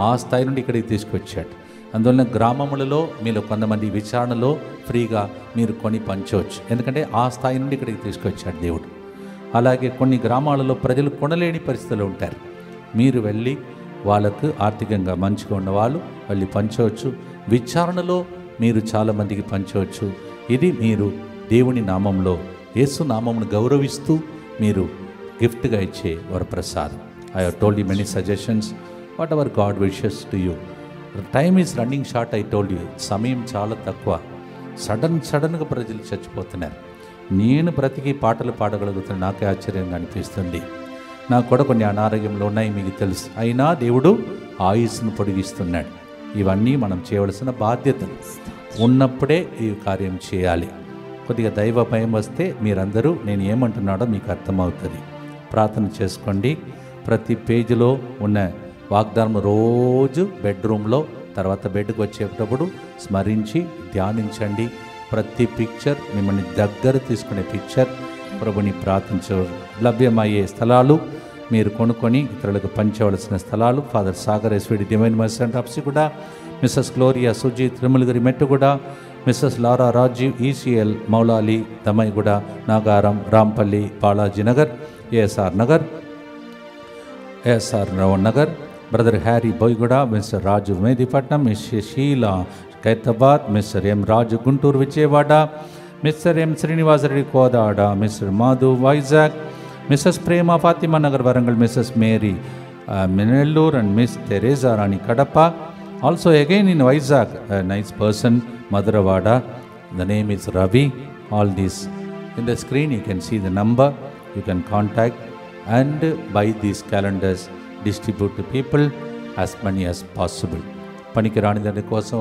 ఆ స్థాయి నుండి ఇక్కడికి తీసుకొచ్చాడు. అందువలన గ్రామములలో మీరు కొంతమంది విచారణలో ఫ్రీగా మీరు కొని పంచవచ్చు, ఎందుకంటే ఆ స్థాయి నుండి ఇక్కడికి తీసుకొచ్చాడు దేవుడు. అలాగే కొన్ని గ్రామాలలో ప్రజలు కొనలేని పరిస్థితులు ఉంటారు. మీరు వెళ్ళి వాళ్ళకు ఆర్థికంగా మంచిగా ఉన్నవాళ్ళు వెళ్ళి పంచవచ్చు. విచారణలో మీరు చాలామందికి పంచవచ్చు. ఇది మీరు దేవుని నామంలో, యేసు నామమును గౌరవిస్తూ మీరు గిఫ్ట్గా ఇచ్చే వరప్రసాదం. I have told you many suggestions. Whatever God wishes to you. Time is running short. I told you, సమయం చాలా తక్కువ. సడన్గా ప్రజలు చచ్చిపోతున్నారు. నేను బ్రతికి పాటలు పాడగలుగుతున్నా, నాకే ఆశ్చర్యంగా అనిపిస్తుంది. నాకు కూడా కొన్ని అనారోగ్యంలో ఉన్నాయి, మీకు తెలుసు. అయినా దేవుడు ఆయుస్సును పొడిగిస్తున్నాడు. ఇవన్నీ మనం చేయవలసిన బాధ్యతలు. ఉన్నప్పుడే ఈ కార్యం చేయాలి. కొద్దిగా దైవ భయం వస్తే మీరందరూ నేను ఏమంటున్నాడో మీకు అర్థమవుతుంది. ప్రార్థన చేసుకోండి. ప్రతి పేజీలో ఉన్న వాగ్దానం రోజు బెడ్రూమ్లో, తర్వాత బెడ్కి వచ్చేటప్పుడు స్మరించి ధ్యానించండి. ప్రతి పిక్చర్ మిమ్మల్ని దగ్గర తీసుకునే పిక్చర్ ప్రభుని ప్రార్థించ లభ్యమయ్యే స్థలాలు, మీరు కొనుక్కొని ఇతరులకు పంచవలసిన స్థలాలు. Father Sagar SVD divine mercy and Apsiguda, Mrs Gloria Sujeet Tirumalagiri Mettuguda, Mrs Laura Rajiv ECL Moulali Damaiguda, Nagaram Rampally Balaji Nagar, ASR Nagar, ASR Ravan Nagar, brother Harry Boiguda, Mr Raju Medipatnam, Mr Sheela Khairatabad, Mr M Raju Guntur Vijayawada, Mr M Srinivasa Reddy Kodad, Mr Madhu Vizag, Mrs Prema Fatima Nagar Warangal, Mrs Mary Nellore and miss Teresa Rani Kadapa. Also again in Vizag nice person Madhurawada, the name is Ravi. All these in the screen you can see the number, you can contact and buy these calendars, distribute to people as many as possible. పనికి రాని దాని కోసం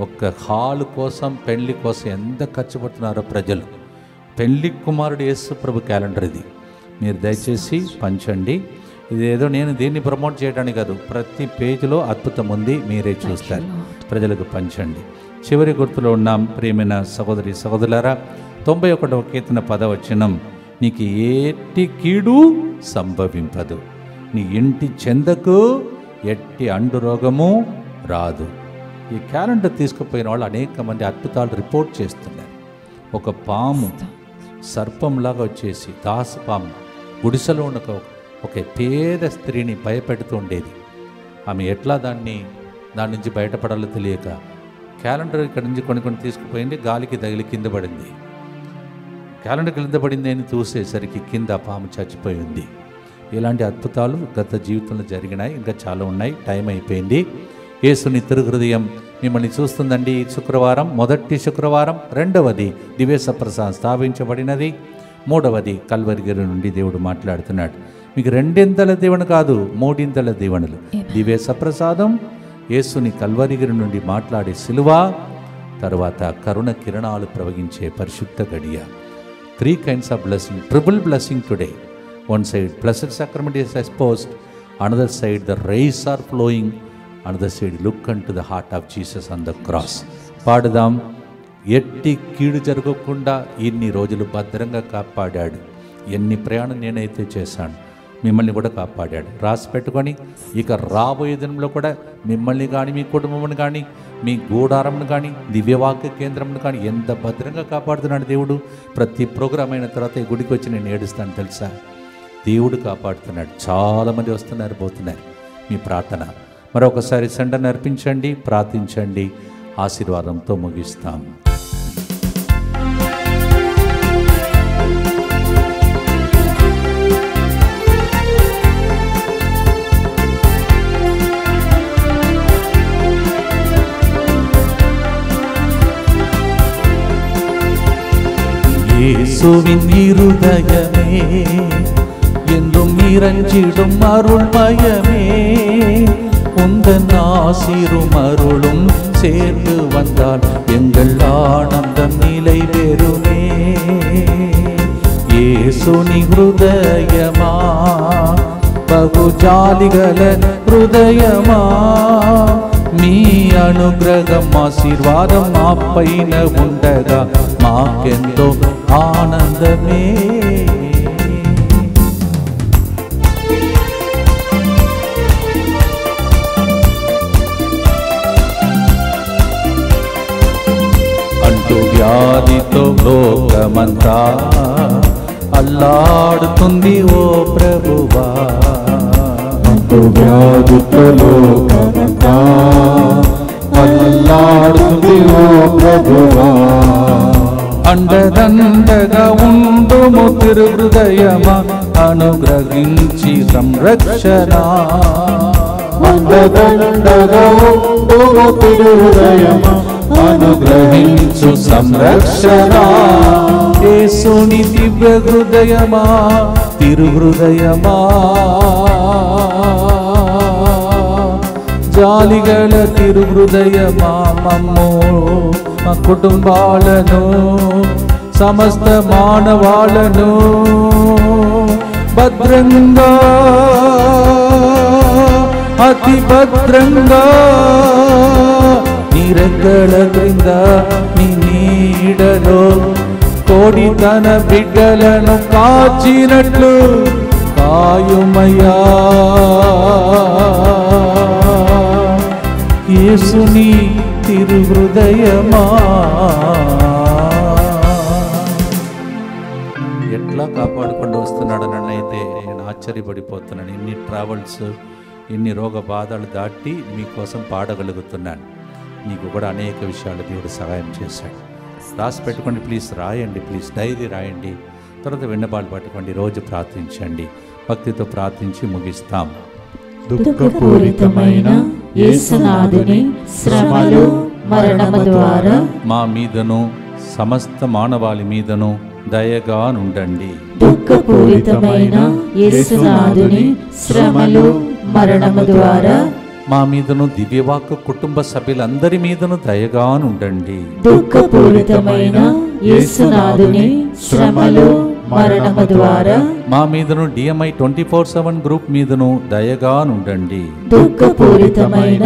ఒక్క hall కోసం, పెళ్లి కోసం ఎంత ఖర్చు పడుతున్నారో ప్రజలు. పెళ్లి కుమారుడు యేసు ప్రభు క్యాలెండర్ ఇది. మీరు దయచేసి పంచండి. ఇదేదో నేను దీన్ని ప్రమోట్ చేయడానికి కాదు, ప్రతి పేజీలో అద్భుతం ఉంది, మీరే చూస్తారు. ప్రజలకు పంచండి. చివరి గుర్తులో ఉన్నాం. ప్రియమైన సహోదరి సహోదరులారా, 91వ కీర్తన 10వ వచనం, నీకు ఏటి కీడు సంభవింపదు, నీ ఇంటి చెందకు ఎట్టి అండు రోగము రాదు. ఈ క్యాలెండర్ తీసుకుపోయిన వాళ్ళు అనేక మంది అద్భుతాలు రిపోర్ట్ చేస్తున్నారు. ఒక పాము సర్పంలాగా వచ్చేసి, దాసపాము గుడిసెలో ఉన్న ఒక పేద స్త్రీని భయపెడుతూ ఉండేది. ఆమె ఎట్లా దాని నుంచి బయటపడాలో తెలియక క్యాలెండర్ ఇక్కడ నుంచి కొన్ని తీసుకుపోయింది, గాలికి తగిలి కింద పడింది. క్యాలెండర్ కింద పడింది అని చూసేసరికి కింద పాము చచ్చిపోయింది. ఇలాంటి అద్భుతాలు గత జీవితంలో జరిగినాయి, ఇంకా చాలా ఉన్నాయి. టైం అయిపోయింది. యేసుని తిరుహృదయం మిమ్మల్ని చూస్తుందండి. ఈ శుక్రవారం, మొదటి శుక్రవారం. రెండవది దివ్య ప్రసాదం స్థాపించబడినది. మూడవది కల్వరిగిరి నుండి దేవుడు మాట్లాడుతున్నాడు. మీకు రెండింతల దీవెన కాదు, మూడింతల దీవెనలు. దివ్య ప్రసాదం, యేసుని కల్వరిగిరి నుండి మాట్లాడే సిలువ, తర్వాత కరుణ కిరణాలు ప్రవహించే పరిశుద్ధ గడియ. 3 kinds of blessing, triple blessing today. One side blessed sacrament is exposed, another side the rays are flowing, another side look unto the heart of Jesus on the cross. పాడుదాం. ఎట్టి కీడు జరగకుండా ఇన్ని రోజులు భద్రంగా కాపాడాడు. ఎన్ని ప్రయాణం నేనైతే చేశాను, మిమ్మల్ని కూడా కాపాడాడు. రాసి పెట్టుకొని ఇక రాబోయే దినంలో కూడా మిమ్మల్ని కానీ, మీ కుటుంబమును కానీ, మీ గూడారంను కానీ, దివ్యవాక్య కేంద్రంను కానీ ఎంత భద్రంగా కాపాడుతున్నాడు దేవుడు. ప్రతి ప్రోగ్రాం అయిన తర్వాత ఈ గుడికి వచ్చి నేను ఏడుస్తాను తెలుసా. దేవుడు కాపాడుతున్నాడు. చాలామంది వస్తున్నారు, పోతున్నారు. మీ ప్రార్థన మరొకసారి సండని అర్పించండి, ప్రార్థించండి. ఆశీర్వాదంతో ముగిస్తాం. இயேசுவின் இருதயமே என்றும் நிறைஞ்சிடும் அருள்மயமே உந்தன் ஆசீரும் அருளும் சேர்ந்து வந்தால் எங்கள் ஆனந்தம் நிலை பெறுமே యేసుని హృదయమా బహుజాలిగల హృదయమా మీ అనుగ్రహం ఆశీర్వాదం మా పైన ఉండగా మాకెంతో ఆనందమే అంటూ వ్యాధితో లోకమంతా అల్లాడుతుంది ఓ ప్రభువా అంటూ వ్యాధితో లోకమంతా అల్లాడుతుంది ఓ ప్రభువా అండదండగా ఉండుము తిరు హృదయమా అనుగ్రహించి సంరక్షణ అండదండగా ఉండుము తిరు హృదయమా అనుగ్రహించు సంరక్షణ యేసుని దివ్య హృదయమా తిరు హృదయమా జాలిగల తిరు హృదయమా మమ్ము మా కుటుంబాలను సమస్త మానవాళను భద్రంగా అతి భద్రంగా నిరెక్కల క్రింద నీ నీడలో కోడి తన బిడ్డలను కాచినట్లు కాయుమయ్యా యేసుని తిరు హృదయమా ఎట్లా కాపాడుకుంటూ వస్తున్నాడని అయితే నేను ఆశ్చర్యపడిపోతున్నాను. ఇన్ని ట్రావెల్స్ ఇన్ని రోగ బాధలు దాటి మీకోసం పాడగలుగుతున్నాను. మీకు కూడా అనేక విషయాలు దేవుడు సహాయం చేశాడు. రాసి పెట్టుకోండి ప్లీజ్, రాయండి ప్లీజ్, డైరీ రాయండి. తర్వాత విన్నపాలు పట్టుకోండి, రోజు ప్రార్థించండి. భక్తితో ప్రార్థించి ముగిస్తాం. దుఃఖపూరితమైన యేసునాథుని శ్రమలు మరణము ద్వారా మా మీదను సమస్త మానవాళి మీదను దయగా నుండండి. దుఃఖపూరితమైన యేసునాథుని శ్రమలు మరణము ద్వారా మా మీదను దివ్యవాక్కు కుటుంబ సభ్యులందరి మీదను దయగా నుండండి. దుఃఖపూరితమైన యేసునాథుని శ్రమలు మరణము ద్వారా మా మీదను DMI 24/7 గ్రూప్ మీదను దయగా నుండండి. దుఃఖపూరితమైన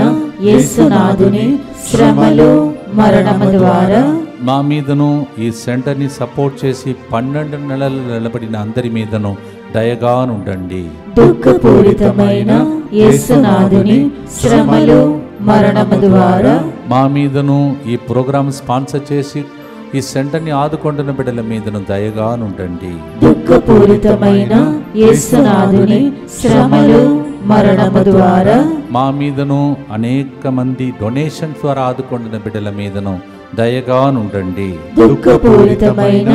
యేసునాథుని శ్రమలు మరణము ద్వారా మా మీదను ఈ సెంటర్ని సపోర్ట్ చేసి 12 నెలలు నిలబడిన అందరి మీదను దయగా నుండండి. దుఃఖపూరితమైన యేసునాథుని శ్రమలు మరణము ద్వారా మా మీదను ఈ ప్రోగ్రామ్ స్పాన్సర్ చేసి ఈ సెంటర్ని ఆదుకుంటున్న బిడ్డల మీదను దయగా నుండండి. దుఃఖపూరితమైన యేసునాథుని శ్రమలు మరణము ద్వారా మా మీదను అనేక మంది డొనేషన్ ద్వారా ఆదుకుంటున్న బిడ్డల మీదను దయగా నుండండి. దుఃఖపూరితమైన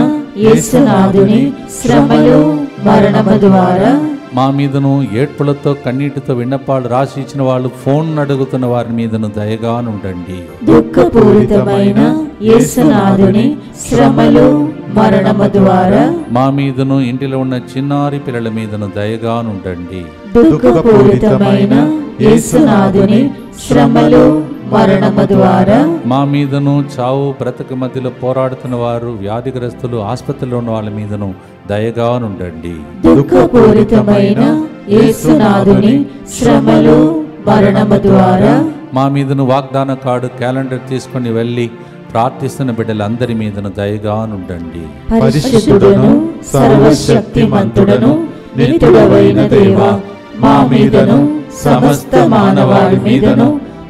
యేసునాథుని శ్రమలు మరణము ద్వారా మా మీదను ఏడ్పులతో కన్నీటితో విన్నపాలు రాసి ఇచ్చిన వాళ్ళు ఫోన్ అడుగుతున్న వారి మీదను దయగా నుండండి. దుఃఖపూరితమైన యేసునాథుని శ్రమలు మరణము ద్వారా మా మీదను ఇంటిలో ఉన్న చిన్నారి పిల్లల మీదను దయగా నుండండి. దుఃఖపూరితమైన యేసునాథుని శ్రమలు మరణము ద్వారా మా మీదను చావు బ్రతుకు మధ్యలో పోరాడుతున్న వారు, వ్యాధిగ్రస్తులు, ఆసుపత్రిలో ఉన్న వాళ్ళ మీదను దయగా నుండండి. దుఃఖపూరితమైన యేసునాథుని శ్రమలు మరణము ద్వారా మా మీదను వాగ్దాన కార్డు క్యాలెండర్ తీసుకుని వెళ్ళి ప్రార్థిస్తున్న బిడ్డలందరి మీదను దయగా నుండండి. పరిశుద్ధుడును సర్వశక్తిమంతుడను నిత్యుడవైన దేవా, మా మీదను సమస్త మానవాళి మీదను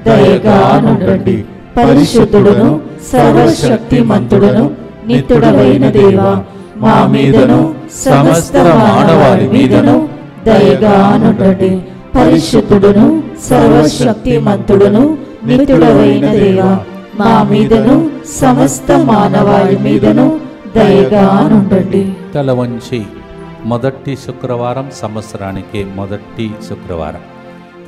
దయగా నుండండి. పరిశుద్ధుడును సర్వశక్తిమంతుడను నిత్యుడవైన దేవా, మా మీదను సమస్త మానవాళి మీదను దయగా నుండండి. పరిశుద్ధుడును సర్వశక్తిమంతుడను నిత్యుడవైన దేవా, మా మీదను సమస్త మానవాళి మీదను దయగా నుండండి. తల వంచి మొదటి శుక్రవారం, సంవత్సరానికి మొదటి శుక్రవారం.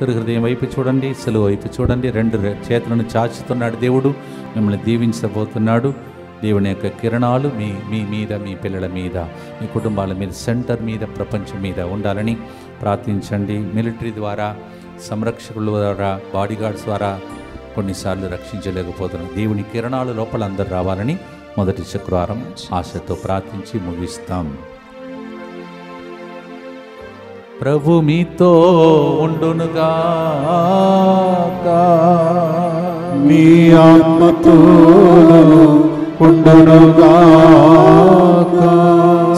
హృదయం వైపు చూడండి, సెలవు వైపు చూడండి. 2 చేతులను చాచుతున్నాడు దేవుడు, మిమ్మల్ని దీవించబోతున్నాడు. దేవుని యొక్క కిరణాలు మీ మీ మీద, మీ పిల్లల మీద, మీ కుటుంబాల మీద, సెంటర్ మీద, ప్రపంచం మీద ఉండాలని ప్రార్థించండి. మిలిటరీ ద్వారా, సంరక్షకుల ద్వారా, బాడీగార్డ్స్ ద్వారా కొన్నిసార్లు రక్షించలేకపోతున్నాం. దేవుని కిరణాలు లోపల అందరూ రావాలని మొదటి శుక్రవారం ఆశతో ప్రార్థించి ముగిస్తాం. ప్రభు మీతో ఉండునుగాక, మీ ఆత్మతోను ఉండునుగాక.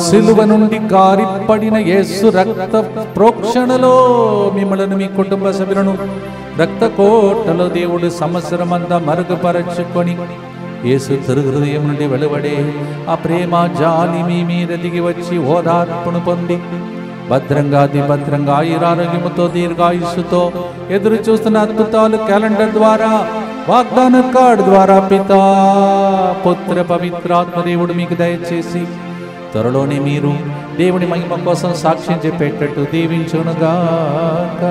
సిలువ నుండి కారిపడిన యేసు రక్త ప్రోక్షణలో మిమ్మలను, మీ కుటుంబ సభ్యులను రక్త కోటలో దేవుడు సంవత్సరమంతా మరుగుపరచుకొని యేసు తిరుహృదయం నుండి వెలువడే ఆ ప్రేమ జాలి మీ మీద దిగి వచ్చి ఓదార్పును పొంది భద్రంగా భద్రంగా ఆయురారోగ్యముతో దీర్ఘాయుస్సుతో ఎదురు చూస్తున్న అద్భుతాలు క్యాలెండర్ ద్వారా, వాగ్దాన కార్డు ద్వారా పితా పుత్ర పవిత్రాత్మ దేవుడు మీకు దయచేసి త్వరలోనే మీరు దేవుని మహిమ కోసం సాక్ష్యం చెప్పేటట్టు దీవించునుగాక.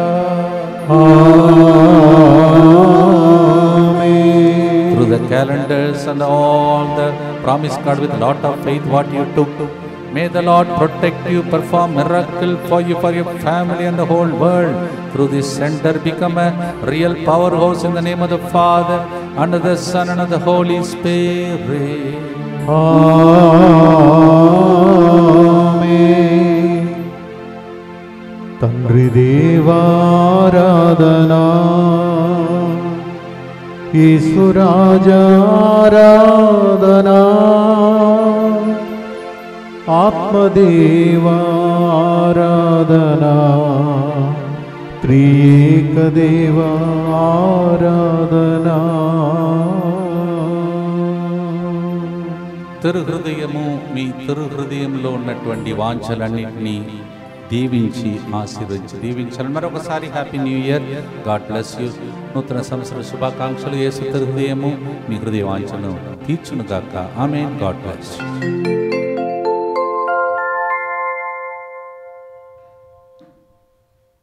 Through the calendars and all the promise card with a lot of faith what you took, may the Lord protect you, perform miracle for you, for your family and the whole world. Through this center become a real powerhouse in the name of the Father and of the Son and of the Holy Spirit. ఆమేన్. తండ్రి దేవారాధనా, ఈశ్వరాజారాధనా, ఆత్మదేవారాధనా, త్రియేక దేవారాధనా. తిరుహృదయము, మీ తిరుహృదయంలో ఉన్నటువంటి వాంఛలన్నింటినీ దీవించి ఆశీర్వదించి దీవించాలని మరొకసారి happy new year. God bless you. నూతన సంవత్సర శుభాకాంక్షలు. యేసు తిరుహృదయము మీ హృదయ వాంఛను తీర్చునుగాక. ఆమేన్. God bless.